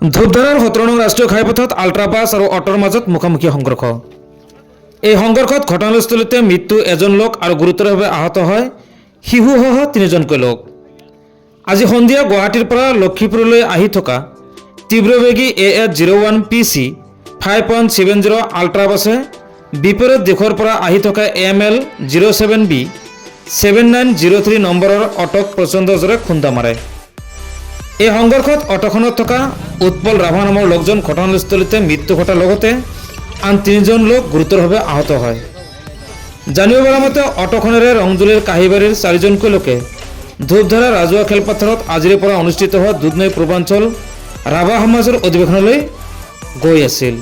ধূপধাৰাৰ ১৭ নং ৰাষ্ট্ৰীয় ঘাইপথত আল্ট্ৰাবাছ আৰু অটৰ মাজত মুখামুখি সংঘৰ্ষ। এই সংঘৰ্ষত ঘটনাস্থলীতে মৃত্যু এজন লোক আৰু গুৰুতৰভাৱে আহত হয় শিশুসহ তিনিজনকৈ লোক। আজি সন্ধিয়া গুৱাহাটীৰ পৰা লক্ষীপুৰলৈ আহি থকা তীব্ৰবেগী AH01 PC 5.70 আল্ট্ৰাবাছে বিপৰীত দিশৰ পৰা আহি থকা ML 07B 7903 নম্বৰৰ অটক প্ৰচণ্ড জোৰে খুন্দা মাৰে। এই সংঘৰ্ষত অটোখনত থকা উৎপল ৰাভা নামৰ লোকজন ঘটনাস্থলীতে মৃত্যু ঘটাৰ লগতে আন তিনিজন লোক গুৰুতৰভাৱে আহত হয়। জানিব পৰা মতে অটোখনেৰে ৰংজুলিৰ কাহিবাৰীৰ চাৰিজনকৈ লোকে ধূপধাৰা ৰাজহুৱা খেলপথাৰত আজিৰে পৰা অনুষ্ঠিত হোৱা দুধনৈ পূৰ্বাঞ্চল ৰাভা সমাজৰ অধিৱেশনলৈ গৈ আছিল।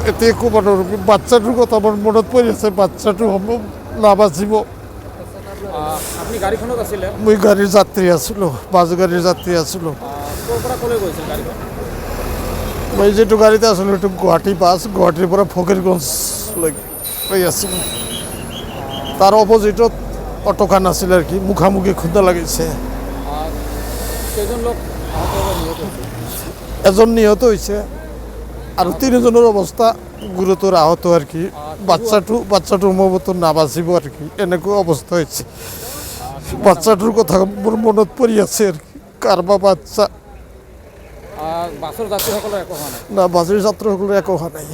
এতিয়া ক'ব নোৱাৰোঁ, বাচ্চাটোৰ কথা মোৰ মনত পৰি আছে। বাচ্চাটো নাবাচিব। আপুনি গাড়ীখনত আছিলে? মই গাড়ীৰ যাত্ৰী আছিলোঁ, বাছ গাড়ীৰ যাত্ৰী আছিলোঁ। ক'ৰ পৰা ক'লৈ গৈছিল গাড়ীখন? মই যিটো গাড়ীতে আছিলোঁ সেইটো গুৱাহাটী বাছ, গুৱাহাটীৰ পৰা ফকীৰগঞ্জলৈ গৈ আছিলোঁ। তাৰ অপজিটত অটোখন আছিলে আৰু কি, মুখামুখি খুন্দা লাগিছে। কেইজন লোক এজন নিহত হৈছে আৰু তিনিজনৰ অৱস্থা গুৰুতৰ আহত আৰু কি। বাচ্চাটো সম্ভৱতঃ নাবাচিব আৰু কি, এনেকুৱা অৱস্থা হৈছে। বাচ্চাটোৰ কথা মোৰ মনত পৰি আছে আৰু কি, কাৰোবাৰ বাচ্চা। বাছৰ যাত্ৰীসকলৰ একো হোৱা নাই? না, বাছৰ যাত্ৰীসকলৰ একো হোৱা নাই।